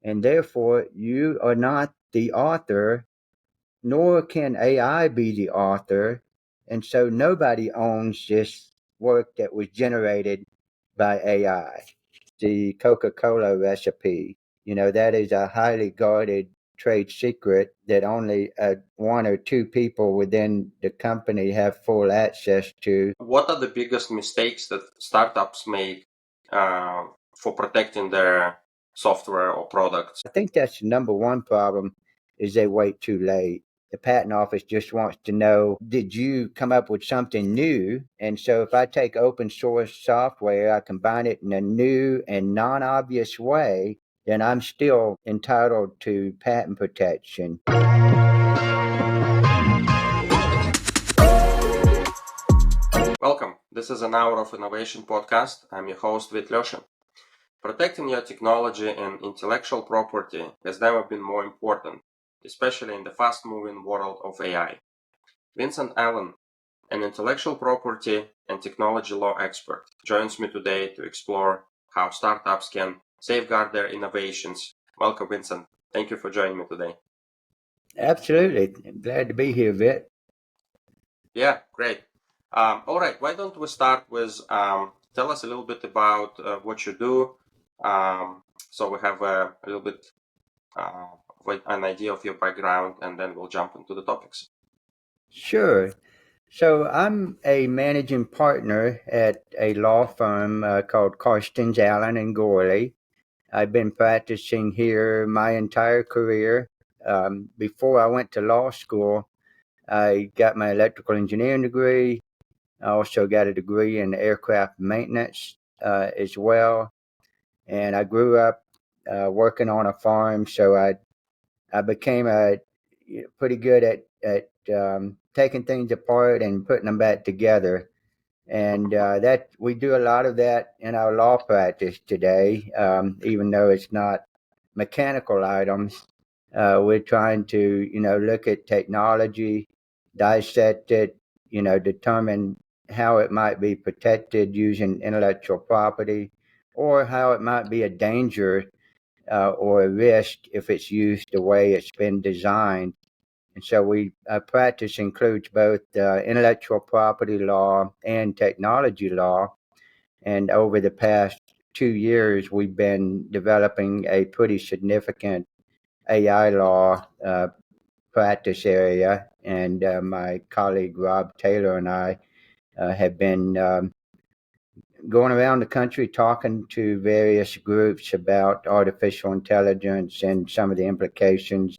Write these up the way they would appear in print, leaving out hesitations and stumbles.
and therefore you are not the author, nor can AI be the author. And so nobody owns this work that was generated by AI. The Coca-Cola recipe, that is a highly guarded trade secret that only one or two people within the company have full access to. What are the biggest mistakes that startups make for protecting their software or products? I think that's the number one problem, is they wait too late. The patent office just wants to know, did you come up with something new? And so if I take open source software, I combine it in a new and non-obvious way, then I'm still entitled to patent protection. Welcome. This is an Hour of Innovation podcast. I'm your host, Vit Lyoshin. Protecting your technology and intellectual property has never been more important, especially in the fast-moving world of AI. Vincent Allen, an intellectual property and technology law expert, joins me today to explore how startups can safeguard their innovations. Welcome, Vincent. Thank you for joining me today. Absolutely. Glad to be here, Vit. Yeah, great. All right, why don't we start with tell us a little bit about what you do, so we have a little bit an idea of your background, and then we'll jump into the topics. Sure. So I'm a managing partner at a law firm called Carstens, Allen and Gourley. I've been practicing here my entire career. Before I went to law school, I got my electrical engineering degree. I also got a degree in aircraft maintenance as well. And I grew up working on a farm, so I became pretty good at taking things apart and putting them back together. And that we do a lot of that in our law practice today, even though it's not mechanical items. We're trying to, look at technology, dissect it, determine how it might be protected using intellectual property, or how it might be a danger or a risk if it's used the way it's been designed. And so our practice includes both intellectual property law and technology law. And over the past 2 years, we've been developing a pretty significant AI law practice area. And my colleague Rob Taylor and I have been going around the country talking to various groups about artificial intelligence and some of the implications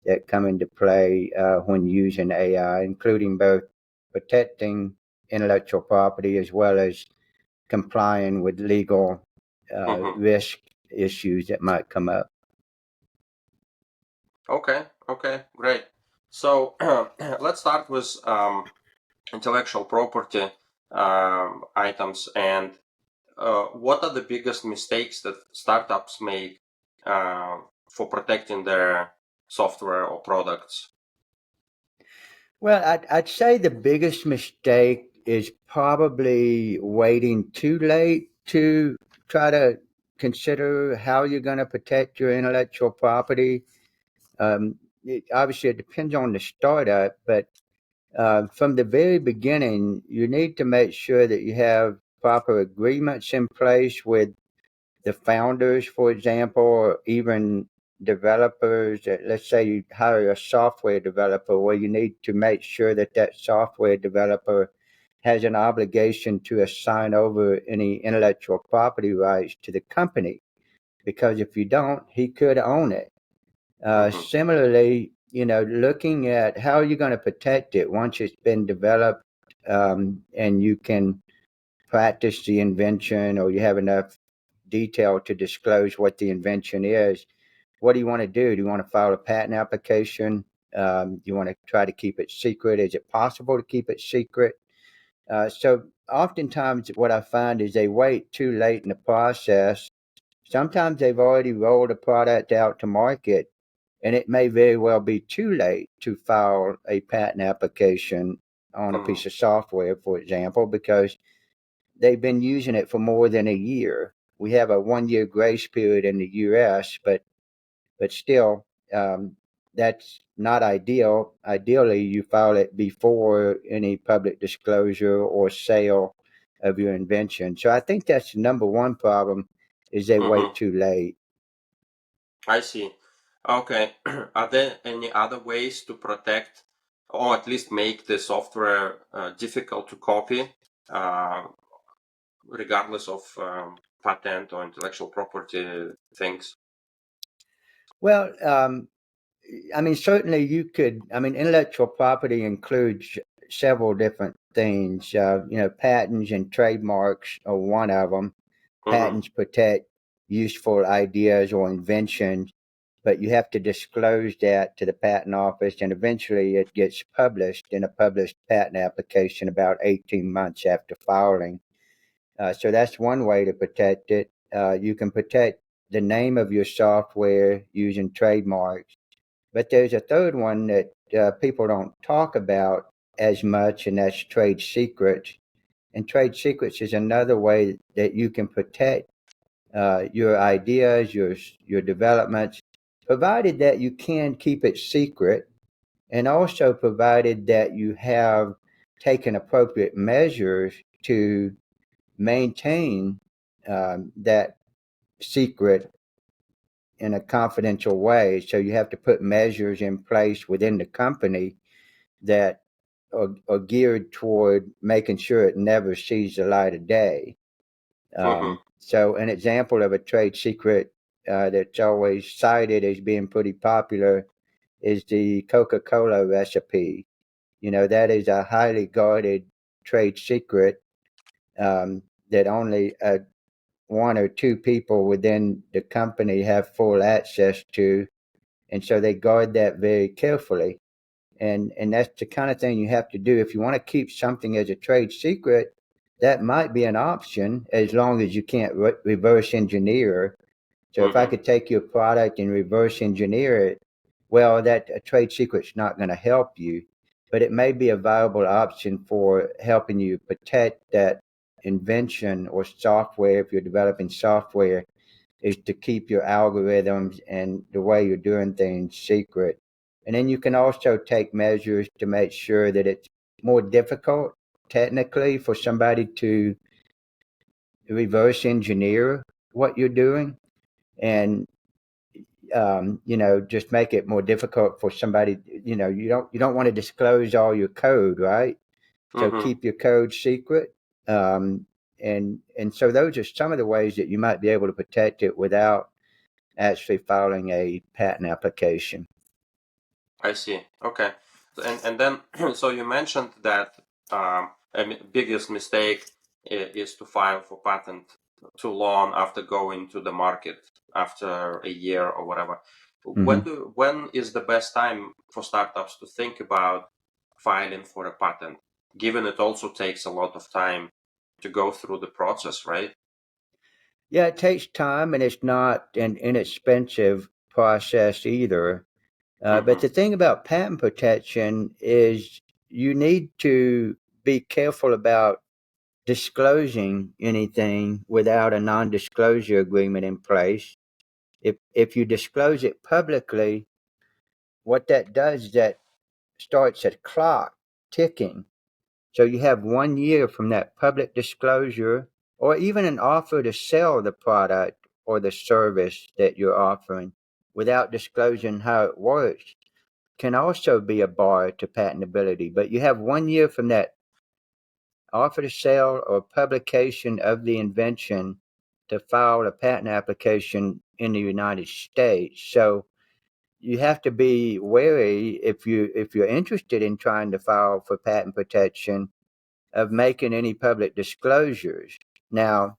that come into play when using AI, including both protecting intellectual property as well as complying with legal risk issues that might come up. Okay, great. So let's start with intellectual property items, and what are the biggest mistakes that startups make for protecting their software or products? Well, I'd say the biggest mistake is probably waiting too late to try to consider how you're going to protect your intellectual property. Obviously, it depends on the startup, but from the very beginning, you need to make sure that you have proper agreements in place with the founders, for example, or even developers. Let's say you hire a software developer, where you need to make sure that that software developer has an obligation to assign over any intellectual property rights to the company, because if you don't, he could own it. Similarly, looking at how you're going to protect it once it's been developed, and you can practice the invention, or you have enough detail to disclose what the invention is. What do you want to do? Do you want to file a patent application? Do you want to try to keep it secret? Is it possible to keep it secret? So oftentimes what I find is they wait too late in the process. Sometimes they've already rolled a product out to market, and it may very well be too late to file a patent application on a piece of software, for example, because they've been using it for more than a year. We have a 1-year grace period in the US, but but still, that's not ideal. Ideally, you file it before any public disclosure or sale of your invention. So I think that's the number one problem, is they wait too late. I see. Okay. Are there any other ways to protect or at least make the software difficult to copy, regardless of patent or intellectual property things? Well, I mean, certainly you could. I mean, intellectual property includes several different things. Patents and trademarks are one of them. Patents protect useful ideas or inventions, but you have to disclose that to the patent office, and eventually it gets published in a published patent application about 18 months after filing. So that's one way to protect it. You can protect the name of your software using trademarks, but there's a third one that people don't talk about as much, and that's trade secrets. And trade secrets is another way that you can protect your ideas, your developments, provided that you can keep it secret, and also provided that you have taken appropriate measures to maintain that secret in a confidential way. So you have to put measures in place within the company that are geared toward making sure it never sees the light of day. So an example of a trade secret that's always cited as being pretty popular is the Coca-Cola recipe. That is a highly guarded trade secret that only one or two people within the company have full access to, and so they guard that very carefully. And that's the kind of thing you have to do if you want to keep something as a trade secret. That might be an option, as long as you can't reverse engineer. So if I could take your product and reverse engineer it, well, that a trade secret's not going to help you, but it may be a viable option for helping you protect that invention or software. If you're developing software, is to keep your algorithms and the way you're doing things secret. And then you can also take measures to make sure that it's more difficult technically for somebody to reverse engineer what you're doing, and just make it more difficult for somebody. You don't want to disclose all your code, right? So keep your code secret. And so those are some of the ways that you might be able to protect it without actually filing a patent application. I see. Okay. And then, so you mentioned that biggest mistake is to file for patent too long after going to the market after a year or whatever. When is the best time for startups to think about filing for a patent, given it also takes a lot of time to go through the process, right? Yeah, it takes time, and it's not an inexpensive process either. But the thing about patent protection is you need to be careful about disclosing anything without a non-disclosure agreement in place. If you disclose it publicly, what that does is that starts a clock ticking. So you have 1 year from that public disclosure, or even an offer to sell the product or the service that you're offering without disclosing how it works, can also be a bar to patentability. But you have 1 year from that offer to sell or publication of the invention to file a patent application in the United States. So you have to be wary, if you're interested in trying to file for patent protection, of making any public disclosures. Now,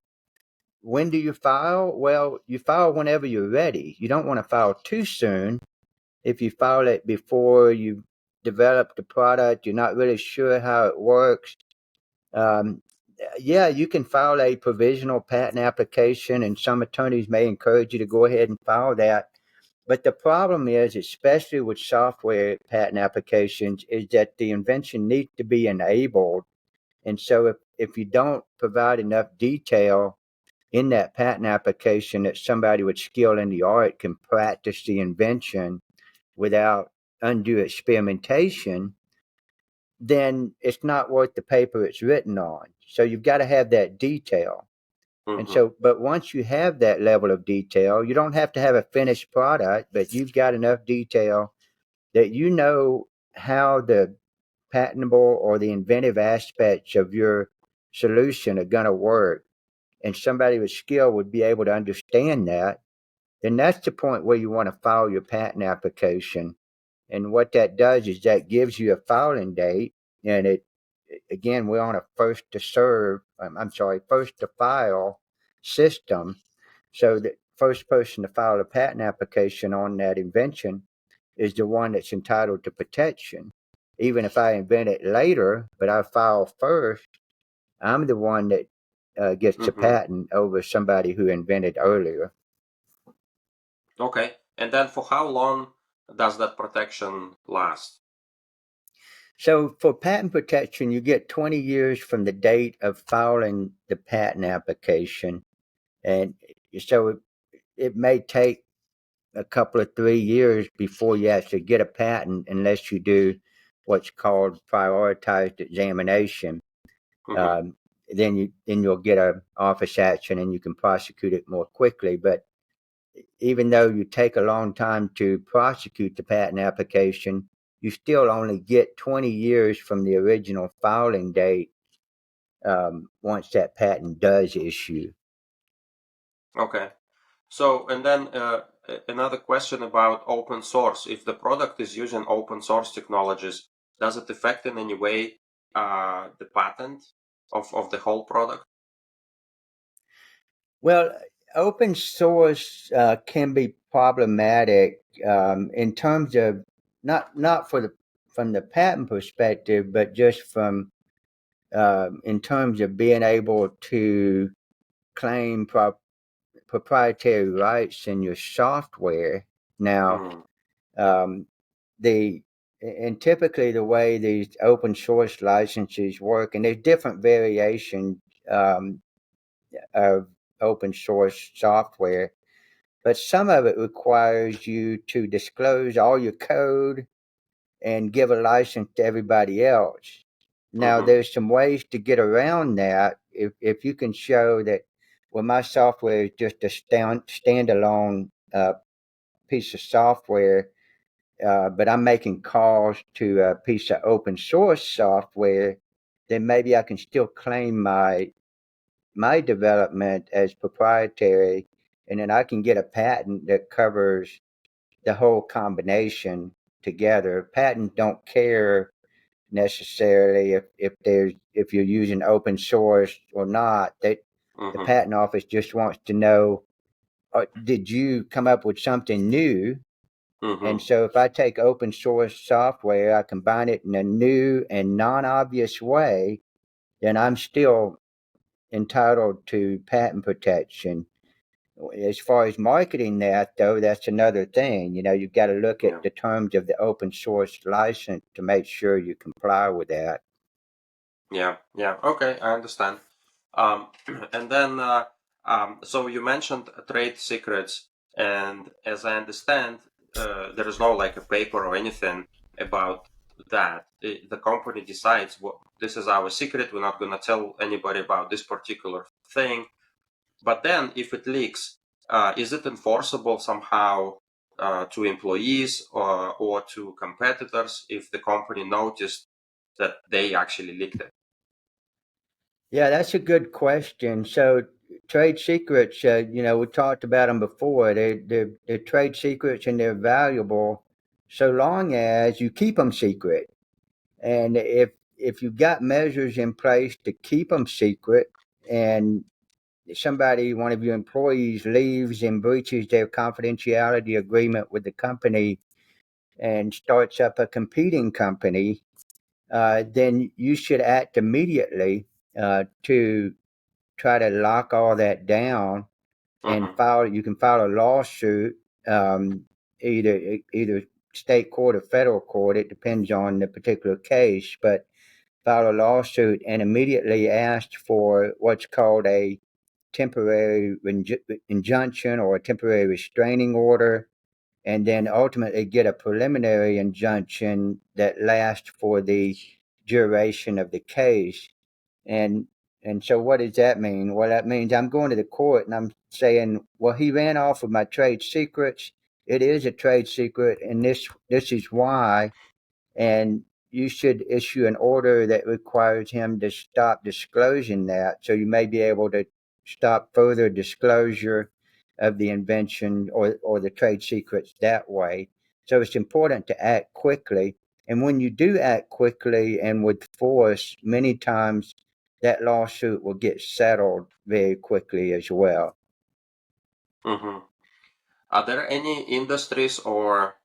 when do you file? Well, you file whenever you're ready. You don't want to file too soon. If you file it before you've developed the product, you're not really sure how it works. Yeah, you can file a provisional patent application, and some attorneys may encourage you to go ahead and file that. But the problem is, especially with software patent applications, is that the invention needs to be enabled. And so if you don't provide enough detail in that patent application that somebody with skill in the art can practice the invention without undue experimentation, then it's not worth the paper it's written on. So you've got to have that detail. And Mm-hmm. so, but once you have that level of detail, you don't have to have a finished product, but you've got enough detail that you know how the patentable or the inventive aspects of your solution are going to work. And somebody with skill would be able to understand that. Then that's the point where you want to file your patent application. And what that does is that gives you a filing date, and it again we're on a first to serve. First to file system. So the first person to file a patent application on that invention is the one that's entitled to protection. Even if I invent it later, but I file first, I'm the one that gets a Mm-hmm. patent over somebody who invented earlier. Okay. And then for how long does that protection last? So for patent protection, you get 20 years from the date of filing the patent application. And so it may take a couple of 3 years before you actually get a patent unless you do what's called prioritized examination. Mm-hmm. Then you'll get an office action and you can prosecute it more quickly. But even though you take a long time to prosecute the patent application, you still only get 20 years from the original filing date once that patent does issue. Okay. So, and then another question about open source. If the product is using open source technologies, does it affect in any way the patent of the whole product? Well, open source can be problematic in terms of not from the patent perspective, but just from in terms of being able to claim proprietary rights in your software. Now, Mm. um, the and typically the way these open source licenses work, and there's different variations of open source software, but some of it requires you to disclose all your code and give a license to everybody else. Now, Mm-hmm. there's some ways to get around that. If you can show that, well, my software is just a standalone piece of software, but I'm making calls to a piece of open source software, then maybe I can still claim my development as proprietary, and then I can get a patent that covers the whole combination together. Patents don't care necessarily if you're using open source or not. The Mm-hmm. patent office just wants to know, did you come up with something new? And Mm-hmm. so if I take open source software, I combine it in a new and non-obvious way, then I'm still entitled to patent protection. As far as marketing that, though, that's another thing. You've got to look Yeah. at the terms of the open source license to make sure you comply with that. Yeah. Yeah. Okay, I understand. And then, so you mentioned trade secrets, and as I understand, there is no like a paper or anything about that. The company decides, well, this is our secret. We're not going to tell anybody about this particular thing. But then, if it leaks, is it enforceable somehow to employees or to competitors if the company noticed that they actually leaked it? Yeah, that's a good question. So, trade secrets, we talked about them before. They're trade secrets and they're valuable so long as you keep them secret. And if you've got measures in place to keep them secret, and one of your employees leaves and breaches their confidentiality agreement with the company and starts up a competing company, then you should act immediately to try to lock all that down and Mm-hmm. file. You can file a lawsuit, um, either state court or federal court. It depends on the particular case, but file a lawsuit and immediately ask for what's called a temporary injunction or a temporary restraining order, and then ultimately get a preliminary injunction that lasts for the duration of the case. And so what does that mean? Well, that means I'm going to the court and I'm saying, well, he ran off with my trade secrets. It is a trade secret, and this is why. And you should issue an order that requires him to stop disclosing that. So you may be able to stop further disclosure of the invention or the trade secrets that way. So it's important to act quickly. And when you do act quickly and with force, many times that lawsuit will get settled very quickly as well. Mm-hmm. Are there any industries or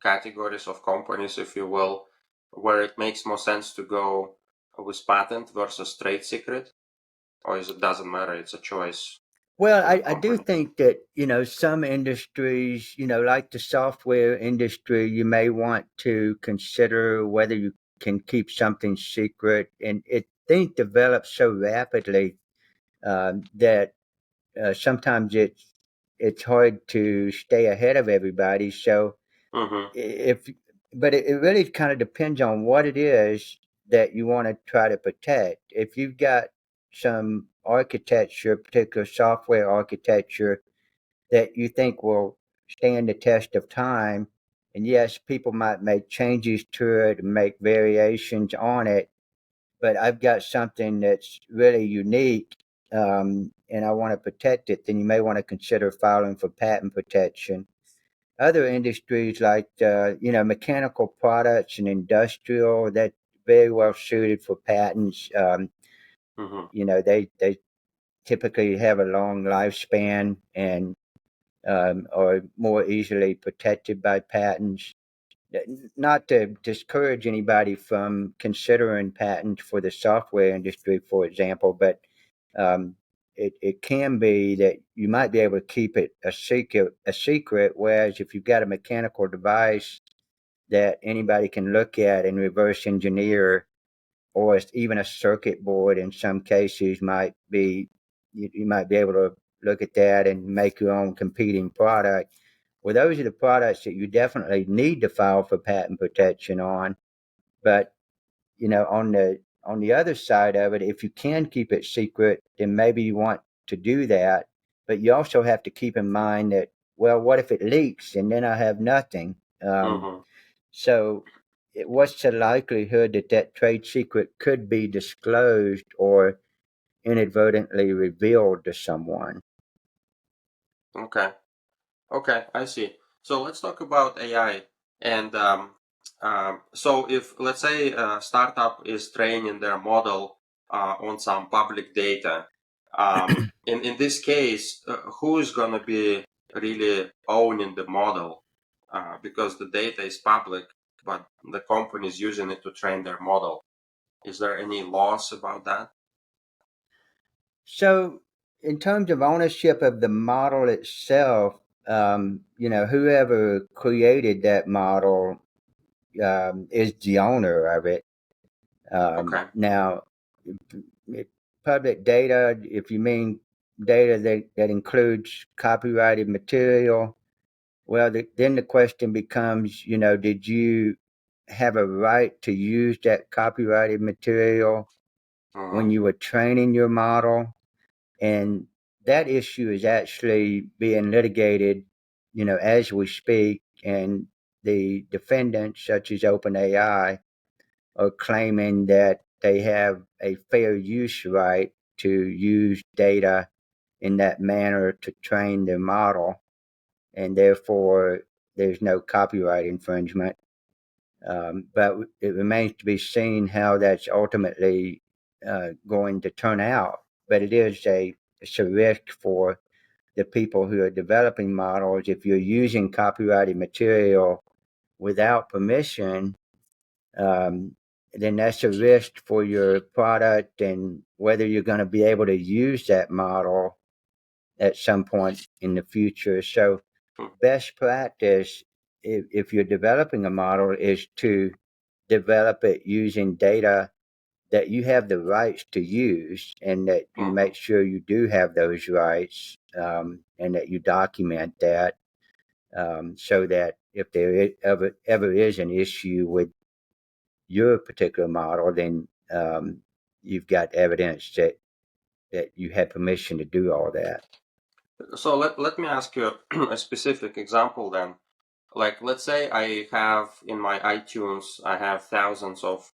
categories of companies, if you will, where it makes more sense to go with patent versus trade secret? Or it doesn't matter, it's a choice Well, for the I do company? think that, some industries, like the software industry, you may want to consider whether you can keep something secret. And things develop so rapidly that sometimes it's hard to stay ahead of everybody. So Mm-hmm. if but it really kind of depends on what it is that you want to try to protect. If you've got some architecture, particular software architecture that you think will stand the test of time, and yes, people might make changes to it and make variations on it, but I've got something that's really unique, and I want to protect it, then you may want to consider filing for patent protection. Other industries like mechanical products and industrial, that very well suited for patents. Mm-hmm. They typically have a long lifespan and are more easily protected by patents. Not to discourage anybody from considering patents for the software industry, for example, but um, it can be that you might be able to keep it a secret. Whereas if you've got a mechanical device that anybody can look at and reverse engineer, or even a circuit board in some cases might be, you might be able to look at that and make your own competing product. Well, those are the products that you definitely need to file for patent protection on. But on the other side of it, if you can keep it secret, then maybe you want to do that. But you also have to keep in mind that, well, what if it leaks and then I have nothing? Mm-hmm. So what's the likelihood that that trade secret could be disclosed or inadvertently revealed to someone? Okay. Okay, I see. So let's talk about AI. And so if, let's say, a startup is training their model on some public data, in this case, who is going to be really owning the model? Because the data is public, but the company is using it to train their model. Is there any laws about that? So, in terms of ownership of the model itself, whoever created that model is the owner of it. Okay. Now, public data, if you mean data that includes copyrighted material, well, then the question becomes, did you have a right to use that copyrighted material when Mm-hmm. you were training your model? And that issue is actually being litigated, as we speak. And the defendants, such as OpenAI, are claiming that they have a fair use right to use data in that manner to train their model, and therefore there's no copyright infringement. But it remains to be seen how that's ultimately going to turn out. But it's a risk for the people who are developing models. If you're using copyrighted material without permission, um, then that's a risk for your product and whether you're going to be able to use that model at some point in the future. So, best practice, if you're developing a model, is to develop it using data that you have the rights to use, and that you make sure you do have those rights, and that you document that, so that if there ever is an issue with your particular model, then you've got evidence that you had permission to do all that. So let me ask you a specific example then. Like, let's say I have in my iTunes, I have thousands of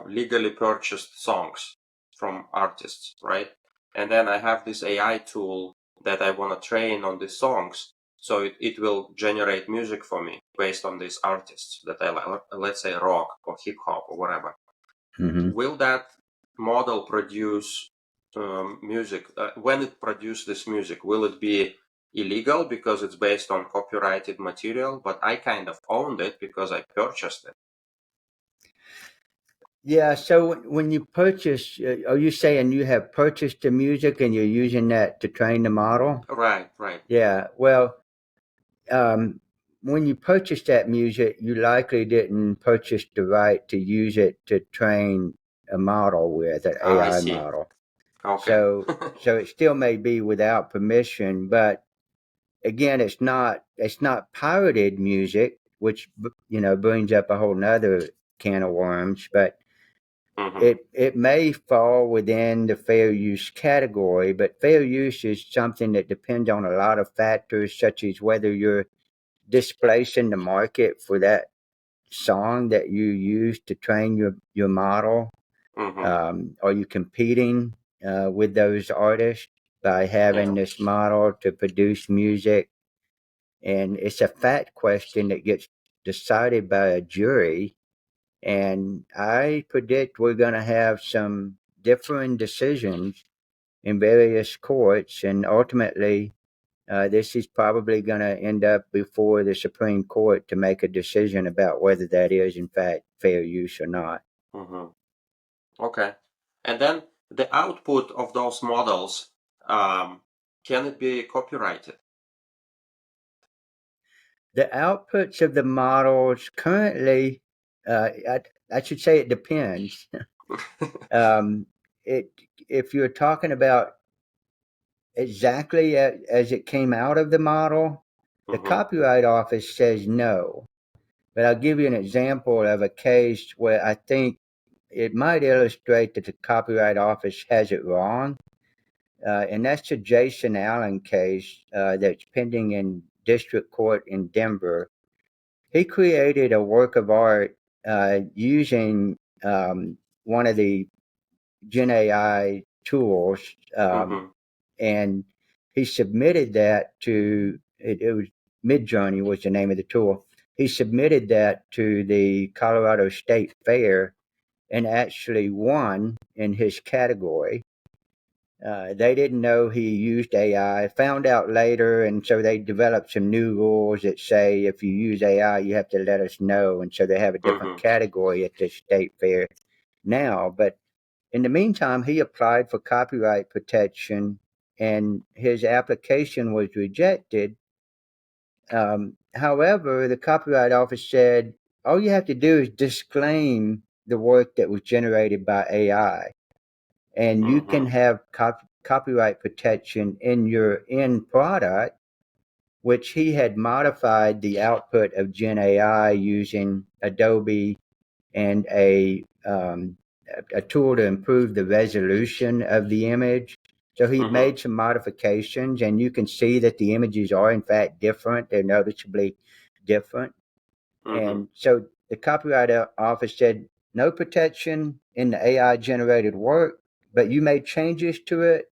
legally purchased songs from artists, right? And then I have this AI tool that I want to train on these songs. So it will generate music for me based on these artists that I like, let's say rock or hip hop or whatever. Mm-hmm. Will that model produce music? When it produces this music, will it be illegal because it's based on copyrighted material, but I kind of owned it because I purchased it? Yeah, so when you purchase, are you saying you have purchased the music and you're using that to train the model? Right. Yeah, well, when you purchase that music, you likely didn't purchase the right to use it to train a model with, an I AI see. model. Okay. So it still may be without permission, but again, it's not pirated music, which brings up a whole nother can of worms. But it may fall within the fair use category. But fair use is something that depends on a lot of factors, such as whether you're displacing the market for that song that you use to train your model. Are you competing with those artists by having this model to produce music? And it's a fact question that gets decided by a jury. And I predict we're going to have some differing decisions in various courts. And ultimately, this is probably going to end up before the Supreme Court to make a decision about whether that is, in fact, fair use or not. Okay. And then the output of those models, can it be copyrighted? The outputs of the models currently, I should say it depends. If you're talking about exactly as it came out of the model, the Copyright Office says no. But I'll give you an example of a case where I think it might illustrate that the Copyright Office has it wrong. And that's the Jason Allen case that's pending in district court in Denver. He created a work of art using one of the Gen AI tools, and he submitted that to it was Midjourney was the name of the tool. He submitted that to the Colorado State Fair and actually won in his category. They didn't know he used AI, found out later, and so they developed some new rules that say if you use AI, you have to let us know. And so they have a different category at the state fair now. But in the meantime, he applied for copyright protection, and his application was rejected. However, the Copyright Office said, all you have to do is disclaim the work that was generated by AI, and you can have copyright protection in your end product, which he had modified the output of Gen AI using Adobe and a tool to improve the resolution of the image. So he made some modifications, and you can see that the images are in fact different. They're noticeably different. And so the Copyright Office said, no protection in the AI generated work, but you made changes to it.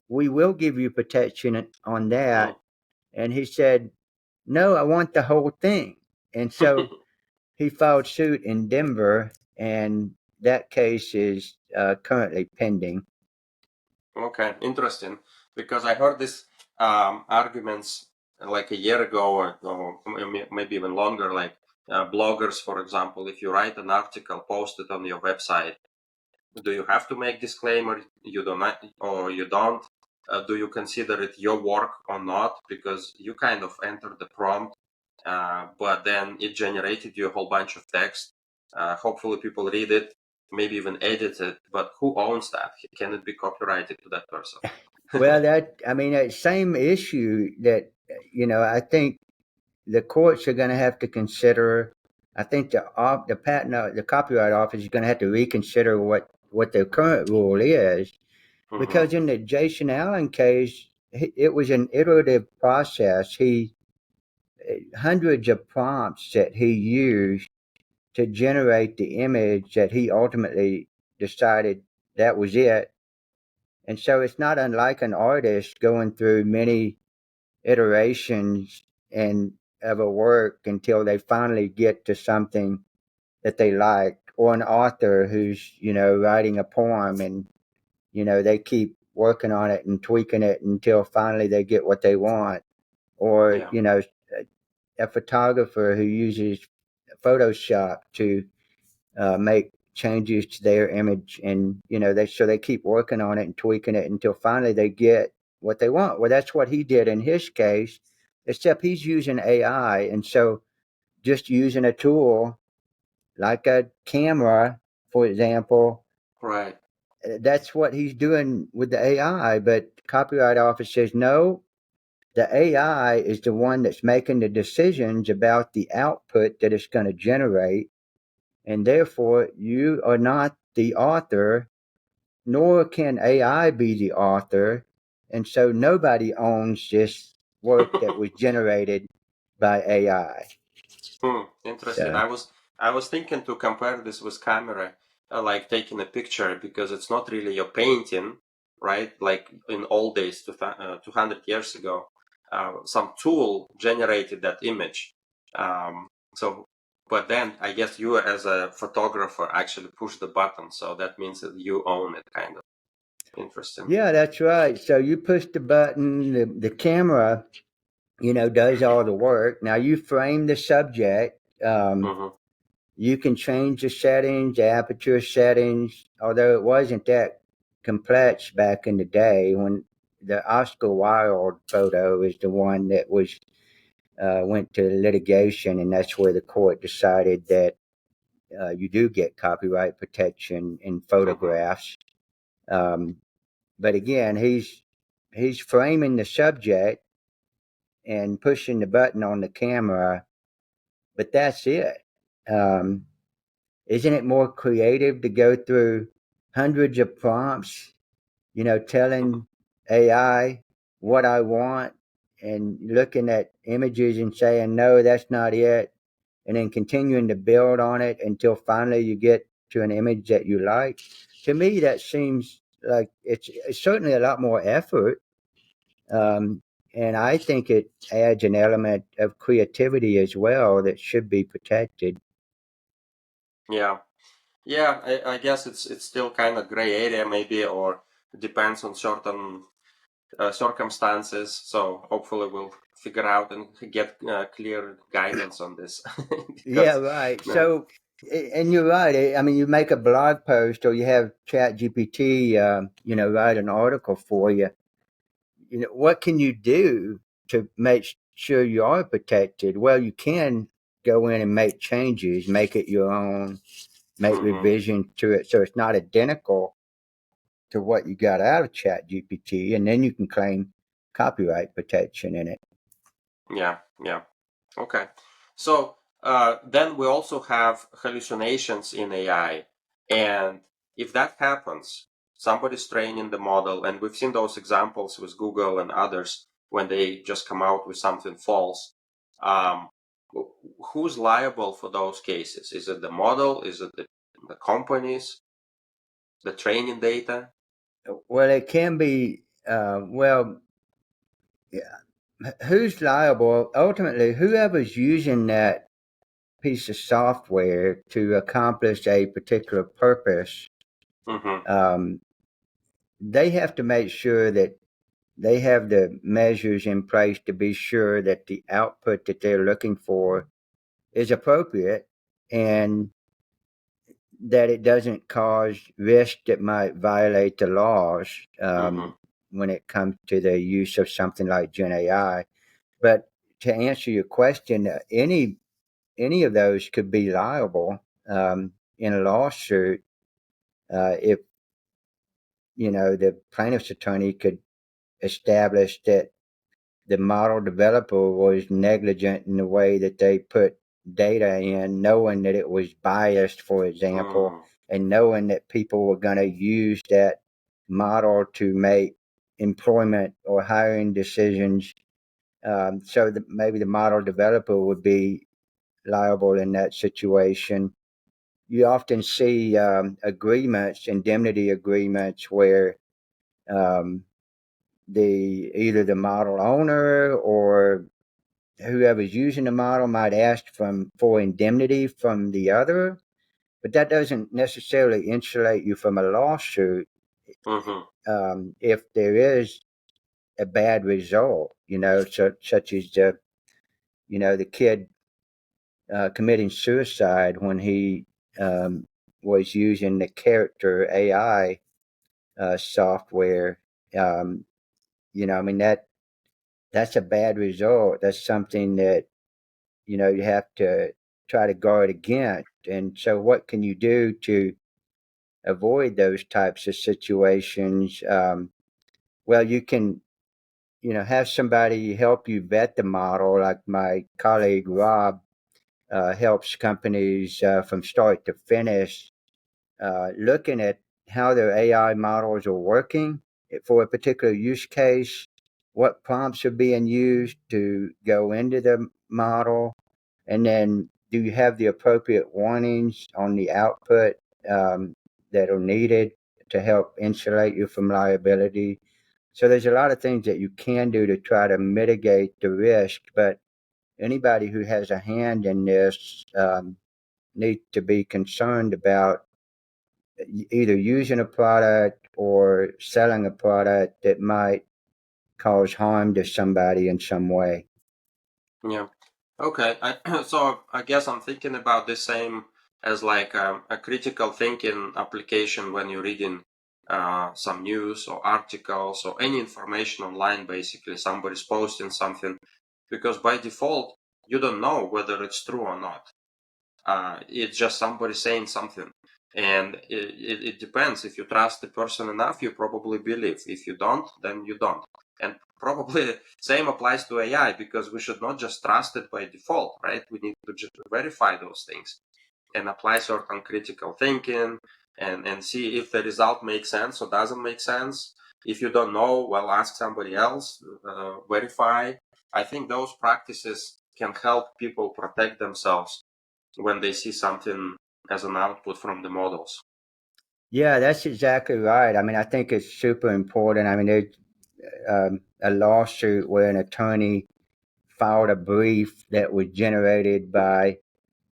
We will give you protection on that. And he said, no, I want the whole thing. And so he filed suit in Denver, and that case is currently pending. Okay, interesting. Because I heard this arguments like a year ago, or maybe even longer. Like bloggers, for example, if you write an article, post it on your website, do you have to make disclaimer? You don't, or you don't? Do you consider it your work or not? Because you kind of entered the prompt, but then it generated you a whole bunch of text. Hopefully, people read it, maybe even edited, but who owns that? Can it be copyrighted to that person? Well, that same issue that, I think the courts are going to have to consider. I think the copyright office is going to have to reconsider what their current rule is, Mm-hmm. because in the Jason Allen case, it was an iterative process. He hundreds of prompts that he used to generate the image that he ultimately decided that was it. And so it's not unlike an artist going through many iterations and of a work until they finally get to something that they like, or an author who's writing a poem, and they keep working on it and tweaking it until finally they get what they want. Or Yeah. a photographer who uses Photoshop to make changes to their image, and they keep working on it and tweaking it until finally they get what they want. Well, that's what he did in his case, except he's using AI. And so just using a tool like a camera, for example, Right. that's what he's doing with the AI. But copyright office says no, the AI is the one that's making the decisions about the output that it's going to generate, and therefore you are not the author, nor can AI be the author. And so nobody owns this work that was generated by AI. Interesting. So, I was thinking to compare this with camera, like taking a picture, because it's not really your painting, right? Like in old days, 200 years ago, some tool generated that image. So, but then I guess you as a photographer actually push the button, so that means that you own it, kind of. Interesting. yeah, that's right. So you push the button, the camera, does all the work. Now you frame the subject. Mm-hmm. You can change the settings, the aperture settings, although it wasn't that complex back in the day. When the Oscar Wilde photo is the one that was went to litigation, and that's where the court decided that you do get copyright protection in Mm-hmm. photographs. Um, but again, he's framing the subject and pushing the button on the camera, but that's it. Um, isn't it more creative to go through hundreds of prompts, Mm-hmm. telling AI what I want and looking at images and saying, no, that's not it, and then continuing to build on it until finally you get to an image that you like? To me, that seems like it's certainly a lot more effort. Um, and I think it adds an element of creativity as well that should be protected. Yeah. Yeah, I guess it's still kind of gray area maybe, or depends on certain circumstances. So hopefully we'll figure out and get clear guidance on this. Yeah, Because right. uh, So, and you're right. I mean, you make a blog post or you have ChatGPT, write an article for you. What can you do to make sure you are protected? Well, you can go in and make changes, make it your own, make mhm. revisions to it so it's not identical to what you got out of ChatGPT, and then you can claim copyright protection in it. Yeah, yeah. Okay. So then we also have hallucinations in AI. And if that happens, somebody's training the model, and we've seen those examples with Google and others when they just come out with something false. Um, who's liable for those cases? Is it the model? Is it the companies, the training data? Well, it can be, who's liable? Ultimately, whoever's using that piece of software to accomplish a particular purpose, Mm-hmm. um, they have to make sure that they have the measures in place to be sure that the output that they're looking for is appropriate, and that it doesn't cause risk that might violate the laws Mm-hmm. when it comes to the use of something like Gen AI. But to answer your question, any of those could be liable in a lawsuit. If the plaintiff's attorney could establish that the model developer was negligent in the way that they put data in, knowing that it was biased, for example, and knowing that people were going to use that model to make employment or hiring decisions. So that maybe the model developer would be liable in that situation. You often see agreements, indemnity agreements, where um, either the model owner or whoever's using the model might ask for indemnity from the other, but that doesn't necessarily insulate you from a lawsuit if there is a bad result, such as the kid committing suicide when he was using the character AI software. I mean that's a bad result. That's something that you have to try to guard against. And so, what can you do to avoid those types of situations? Well, you can have somebody help you vet the model, like my colleague Rob helps companies from start to finish, looking at how their AI models are working for a particular use case, what prompts are being used to go into the model, and then do you have the appropriate warnings on the output that are needed to help insulate you from liability? So there's a lot of things that you can do to try to mitigate the risk, but anybody who has a hand in this needs to be concerned about either using a product or selling a product that might cause harm to somebody in some way. Yeah. Okay. So I guess I'm thinking about the same as like a critical thinking application when you're reading some news or articles or any information online. Basically, somebody's posting something, because by default you don't know whether it's true or not. It's just somebody saying something, and it depends. If you trust the person enough, you probably believe. If you don't, then you don't. And probably same applies to AI, because we should not just trust it by default, right? We need to just verify those things and apply certain critical thinking and see if the result makes sense or doesn't make sense. If you don't know, well, ask somebody else, verify. I think those practices can help people protect themselves when they see something as an output from the models. Yeah, that's exactly right. I mean, I think it's super important. I mean, there's a lawsuit where an attorney filed a brief that was generated by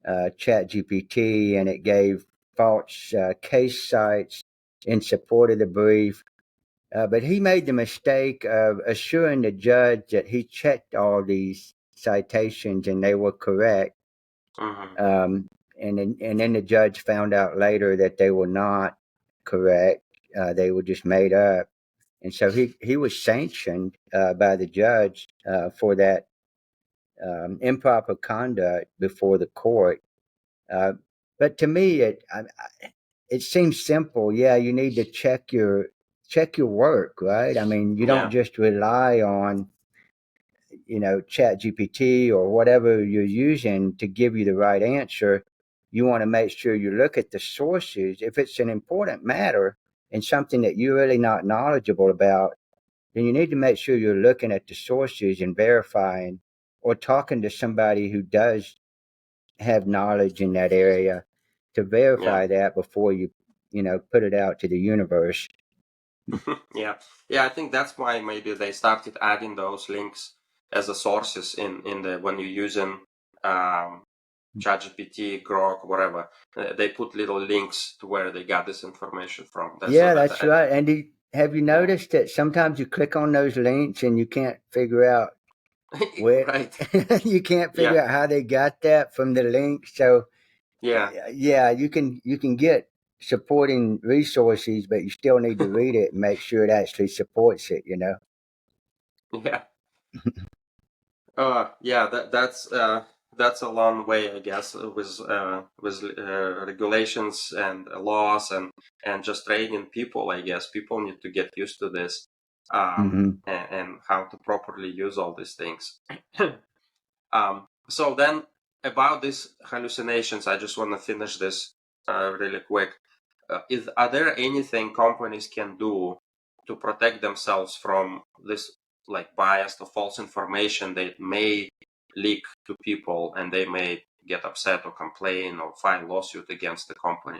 ChatGPT, and it gave false case sites in support of the brief. But he made the mistake of assuring the judge that he checked all these citations and they were correct. And then the judge found out later that they were not correct. They were just made up. And so he was sanctioned by the judge for that improper conduct before the court. But to me, it seems simple. Yeah, you need to check your work, right? I mean, you don't just rely on ChatGPT or whatever you're using to give you the right answer. You want to make sure you look at the sources. If it's an important matter and something that you're really not knowledgeable about, then you need to make sure you're looking at the sources and verifying, or talking to somebody who does have knowledge in that area to verify that before you put it out to the universe. Yeah, I think that's why maybe they started adding those links as a sources in the when you're using ChatGPT, Grok, whatever. They put little links to where they got this information from. That's right. And have you noticed that sometimes you click on those links and you can't figure out where you can't figure out how they got that from the link? So you can get supporting resources, but you still need to read it and make sure it actually supports it. Yeah. That's that's a long way, I guess, with regulations and laws and just training people. I guess people need to get used to this, and how to properly use all these things. So then about these hallucinations, I just want to finish this really quick. Are there anything companies can do to protect themselves from this, like biased or false information that may leak to people and they may get upset or complain or file lawsuit against the company?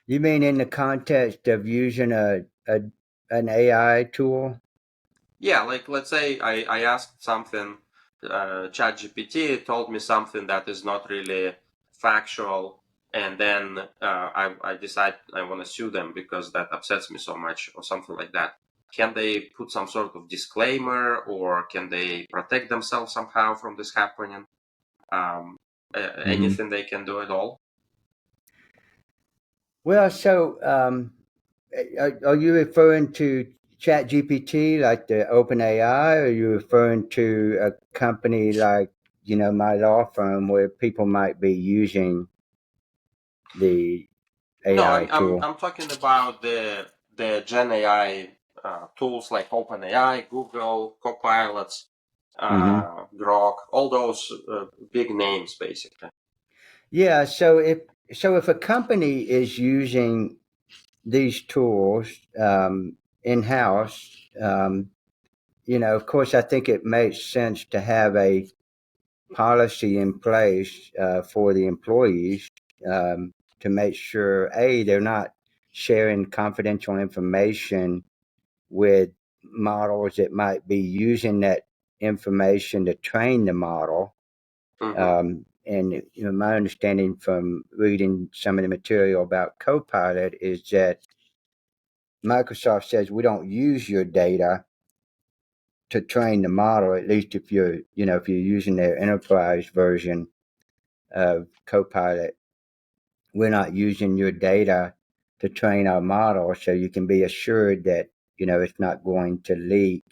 You mean in the context of using an AI tool? Yeah, like let's say I asked something, ChatGPT told me something that is not really factual, and then I decide I want to sue them because that upsets me so much, or something like that. Can they put some sort of disclaimer, or can they protect themselves somehow from this happening? Um, Anything they can do at all? Well, so are you referring to ChatGPT, like the OpenAI, or are you referring to a company like, my law firm where people might be using the No, AI I'm tool? I'm talking about the Gen AI tools like OpenAI, Google, Copilots, Hmm. Grok, all those big names, basically. Yeah, so if a company is using these tools in-house, of course, I think it makes sense to have a policy in place for the employees to make sure, A, they're not sharing confidential information with models that might be using that information to train the model. Mm-hmm. And my understanding from reading some of the material about Copilot is that Microsoft says we don't use your data to train the model. At least if you're using their enterprise version of Copilot, we're not using your data to train our model, so you can be assured that it's not going to leak.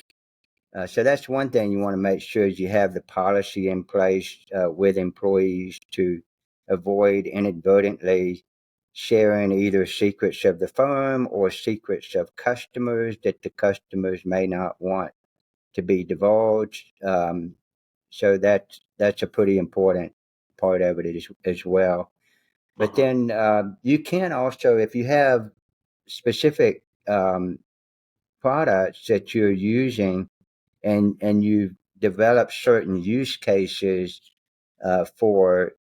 So that's one thing you want to make sure is you have the policy in place with employees to avoid inadvertently sharing either secrets of the firm or secrets of customers that the customers may not want to be divulged. So that's a pretty important part of it as well. But Mm-hmm. then you can also, if you have specific products that you're using and you've developed certain use cases for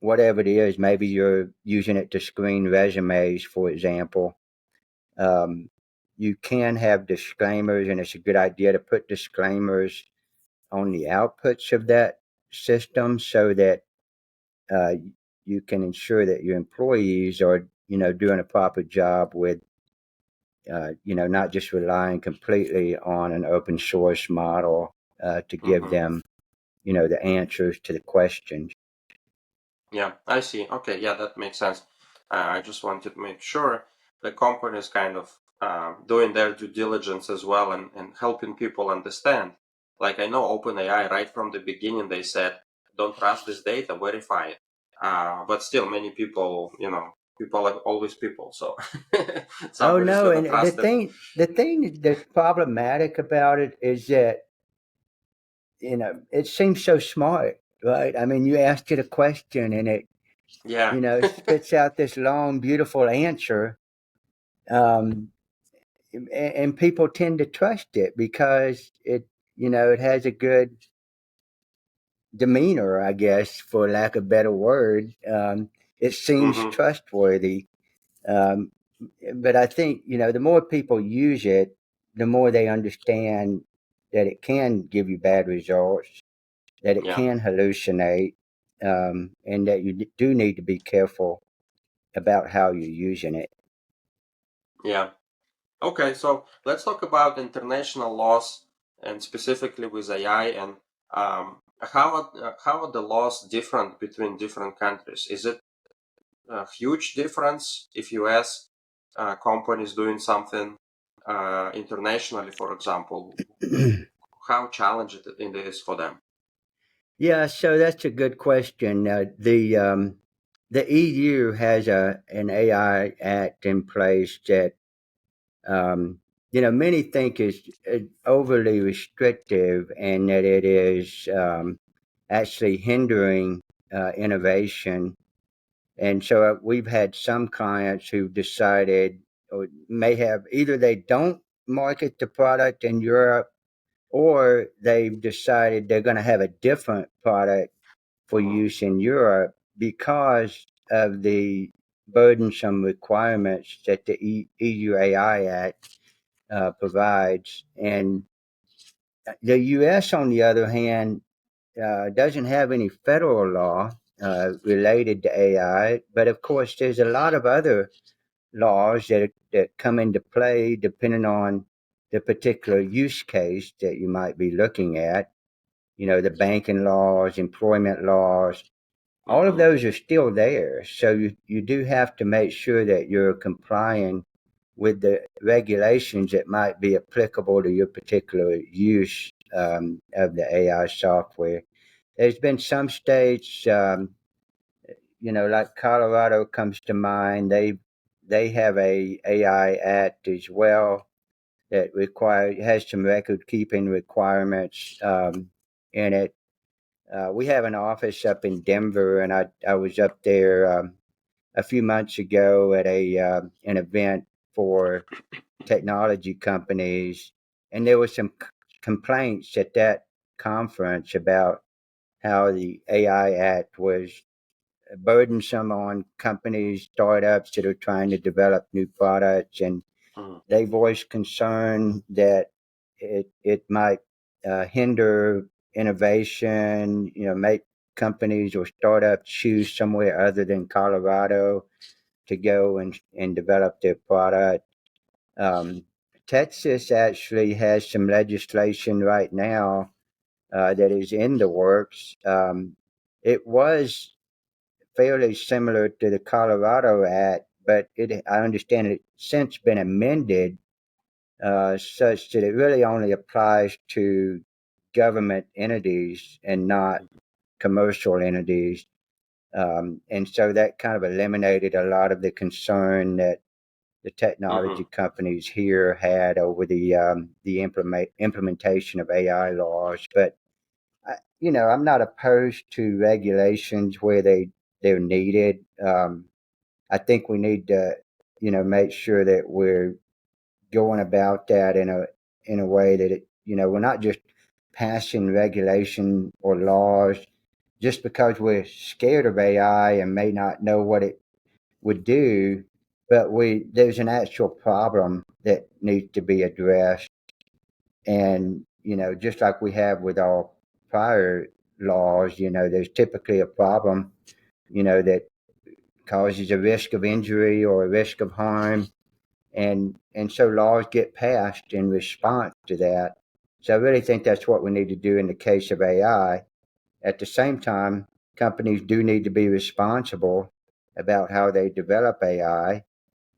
whatever it is, maybe you're using it to screen resumes, for example. Um, you can have disclaimers, and it's a good idea to put disclaimers on the outputs of that system so that uh, you can ensure that your employees are, doing a proper job with, not just relying completely on an open source model to give Mm-hmm. them, the answers to the questions. Yeah, I see. Okay, yeah, that makes sense. I just wanted to make sure the company is kind of doing their due diligence as well, and helping people understand. Like I know OpenAI, right from the beginning, they said, don't trust this data, verify it. But still, many people, people are always people, so Oh somebody's no, gonna and the trust it. thing that's problematic about it is that it seems so smart, right? I mean, you ask it a question and it Yeah. spits out this long, beautiful answer, um, and people tend to trust it because it has a good demeanor, I guess, for lack of a better word. It seems Mm-hmm. trustworthy. Um, but I think, the more people use it, the more they understand that it can give you bad results, that it Yeah. can hallucinate, and that you do need to be careful about how you're using it. Yeah. Okay, so let's talk about international laws and specifically with AI, and how are the laws different between different countries? Is it a huge difference if U.S. Companies doing something internationally, for example? How challenging it is for them? Yeah, so that's a good question. The EU has an AI Act in place that um, many think is overly restrictive, and that it is actually hindering innovation. And so we've had some clients who've decided, or may have, either they don't market the product in Europe, or they've decided they're going to have a different product for Mhm, use in Europe because of the burdensome requirements that the EU AI Act provides. And the US, on the other hand, doesn't have any federal law related to AI, but of course, there's a lot of other laws that come into play depending on the particular use case that you might be looking at. The banking laws, employment laws, all of mhm, those are still there. So you do have to make sure that you're complying with the regulations that might be applicable to your particular use of the AI software. There's been some states, like Colorado comes to mind. They have a AI Act as well that has some record keeping requirements in it. We have an office up in Denver, and I was up there a few months ago at an event for technology companies, and there were some complaints at that conference about how the AI Act was burdensome on companies, startups that are trying to develop new products, and mhm. they voiced concern that it might hinder innovation, make companies or startups choose somewhere other than Colorado to go and develop their product. Um, Texas actually has some legislation right now that is in the works. It was fairly similar to the Colorado Act, but I understand it's since been amended such that it really only applies to government entities and not commercial entities. And so that kind of eliminated a lot of the concern that the technology Mhm. companies here had over the implementation of AI laws. But I'm not opposed to regulations where they're needed. I think we need to, make sure that we're going about that in a way that we're not just passing regulation or laws just because we're scared of AI and may not know what it would do, but there's an actual problem that needs to be addressed. And just like we have with all prior laws, there's typically a problem that causes a risk of injury or a risk of harm, and so laws get passed in response to that. So I really think that's what we need to do in the case of AI. At the same time, companies do need to be responsible about how they develop AI,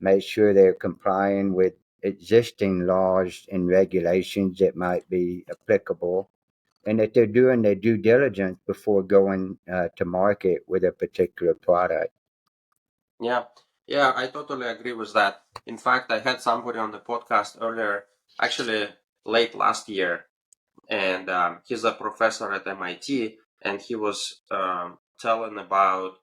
make sure they're complying with existing laws and regulations that might be applicable, and that they're doing their due diligence before going to market with a particular product. Yeah, yeah, I totally agree with that. In fact, I had somebody on the podcast earlier, actually late last year, and he's a professor at MIT, and he was telling about.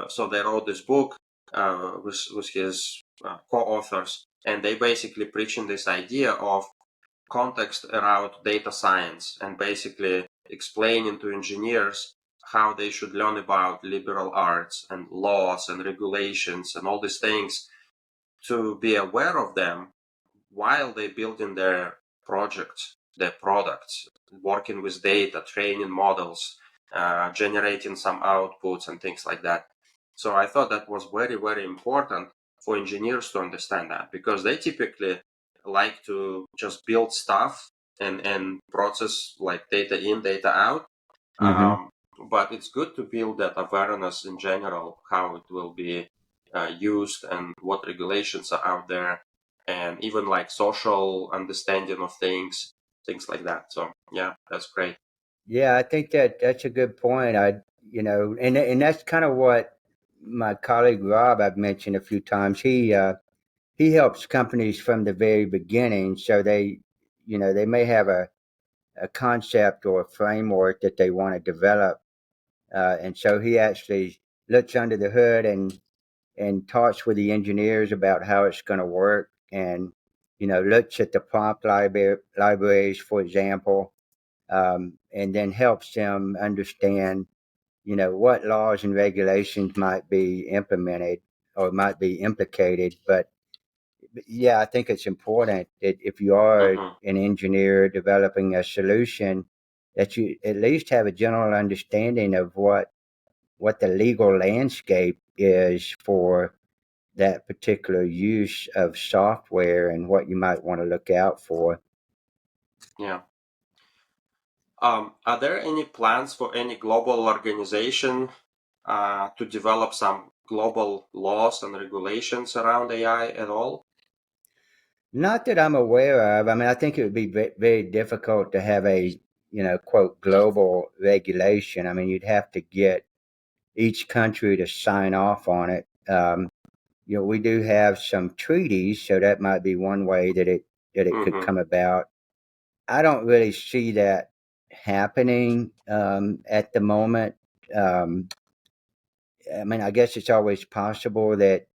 So they wrote this book with his co-authors, and they basically preaching this idea of context around data science and basically explaining to engineers how they should learn about liberal arts and laws and regulations and all these things to be aware of them while they building their projects, their products, working with data, training models, generating some outputs and things like that. So I thought that was very, very important for engineers to understand that because they typically like to just build stuff and process like data in, data out. Hmm. Um, but it's good to build that awareness in general, how it will be used and what regulations are out there, and even like social understanding of things like that. So yeah, that's great. Yeah, I think that's a good point. And that's kind of what my colleague Rob I've mentioned a few times. He helps companies from the very beginning, so they may have a concept or a framework that they want to develop, and so he actually looks under the hood and talks with the engineers about how it's going to work, and looks at the prompt libraries, for example, and then helps them understand what laws and regulations might be implemented or might be implicated. But yeah, I think it's important that if you are Hmm. an engineer developing a solution, that you at least have a general understanding of what the legal landscape is for that particular use of software and what you might want to look out for. Yeah. Are there any plans for any global organization to develop some global laws and regulations around AI at all? Not that I'm aware of. I mean, I think it would be very difficult to have a, quote, global regulation. I mean, you'd have to get each country to sign off on it. We do have some treaties, so that might be one way that it could Hmm. come about. I don't really see that happening at the moment. Um, I mean, I guess it's always possible that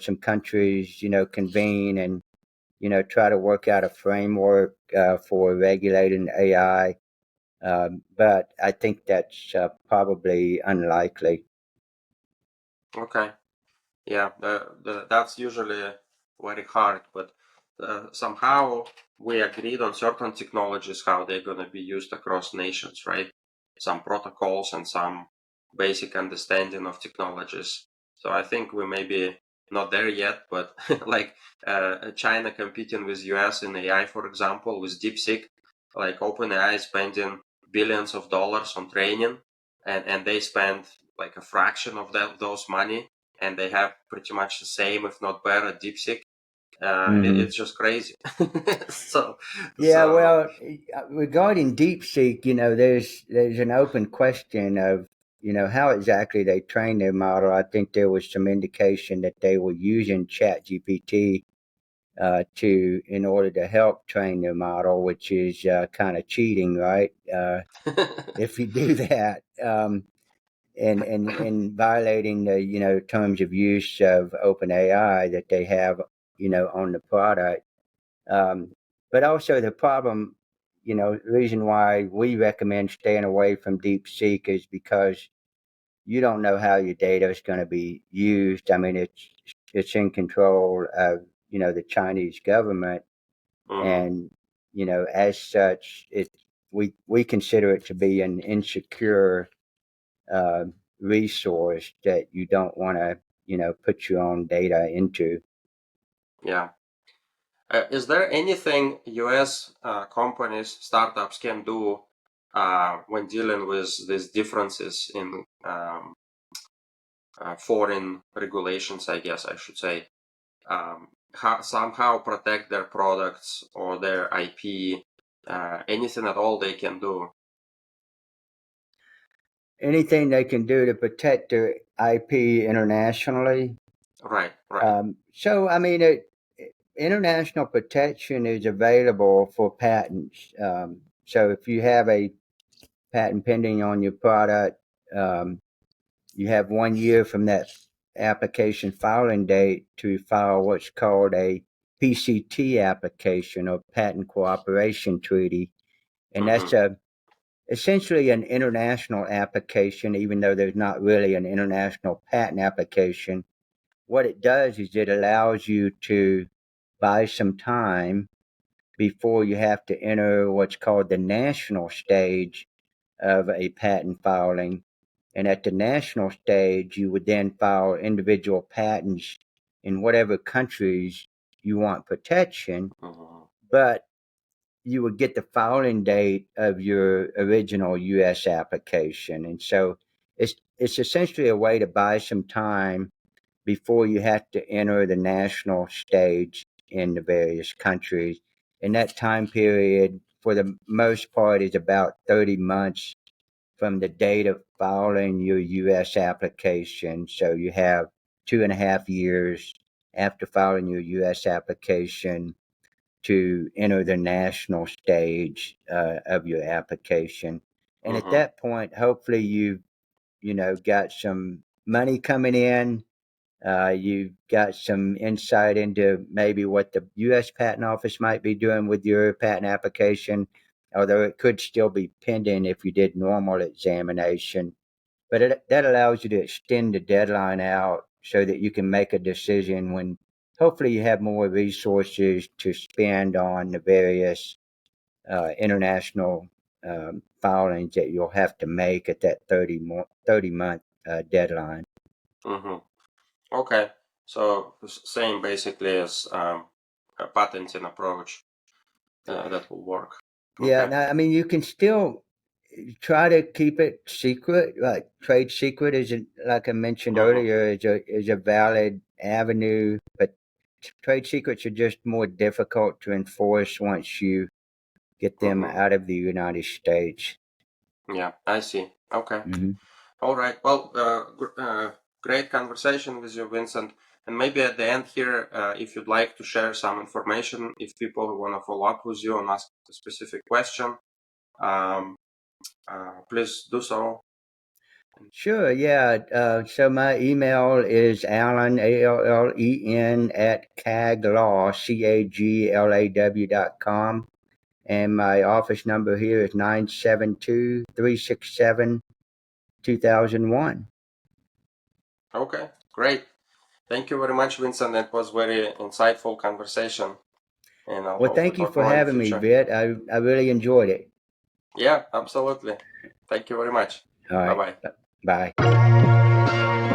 some countries convene and try to work out a framework for regulating AI. But I think that's probably unlikely. Okay. Yeah, that's usually very hard, but somehow we agreed on certain technologies, how they're going to be used across nations, right? Some protocols and some basic understanding of technologies. So I think we may be not there yet, but like China competing with US in AI, for example, with DeepSeek, like OpenAI is spending billions of dollars on training, and they spend like a fraction of those money, and they have pretty much the same, if not better, DeepSeek. Hmm. It's just crazy. so, Yeah, so well, regarding DeepSeek, there's an open question of how exactly they train their model. I think there was some indication that they were using ChatGPT to in order to help train their model, which is kind of cheating, right? If you do that, and violating the terms of use of OpenAI that they have on the product. Um, but also the problem, the reason why we recommend staying away from DeepSeek is because you don't know how your data is going to be used. I mean, it's in control of the Chinese government, Mhm. and as such, we consider it to be an insecure uh, resource that you don't want to put your own data into. Yeah. Is there anything US companies, startups can do when dealing with these differences in foreign regulations, I guess I should say? Somehow protect their products or their IP, anything at all they can do. Anything they can do to protect their IP internationally. Right, right. So, I mean, international protection is available for patents. So, if you have a patent pending on your product, um, you have 1 year from that application filing date to file what's called a PCT application or Patent Cooperation Treaty. And Hmm. that's essentially an international application, even though there's not really an international patent application. What it does is it allows you to buy some time before you have to enter what's called the national stage of a patent filing. And at the national stage, you would then file individual patents in whatever countries you want protection, Hmm. but you would get the filing date of your original US application. And so it's essentially a way to buy some time before you have to enter the national stage in the various countries. And that time period, for the most part, is about 30 months from the date of filing your U.S. application. So you have 2.5 years after filing your U.S. application to enter the national stage of your application. And at that point, hopefully you've got some money coming in. You've got some insight into maybe what the U.S. Patent Office might be doing with your patent application, although it could still be pending if you did normal examination. But that allows you to extend the deadline out so that you can make a decision when hopefully you have more resources to spend on the various international filings that you'll have to make at that 30-month deadline. Okay, so same basically as a patenting approach that will work. Yeah, now, I mean, you can still try to keep it secret. Like trade secret is, like I mentioned earlier, is a valid avenue, but trade secrets are just more difficult to enforce once you get them out of the United States. Yeah, I see. Okay. All right. Well, great conversation with you, Vincent. And maybe at the end here, if you'd like to share some information, if people want to follow up with you and ask a specific question, please do so. Sure, yeah. So my email is Allen, Allen, at caglaw, CAGLAW.com. And my office number here is 972-367-2001. Okay, great. Thank you very much, Vincent. It was very insightful conversation. And I'll well, thank you for having me, Vit. I really enjoyed it. Yeah, absolutely. Thank you very much. All right. Bye-bye. Bye.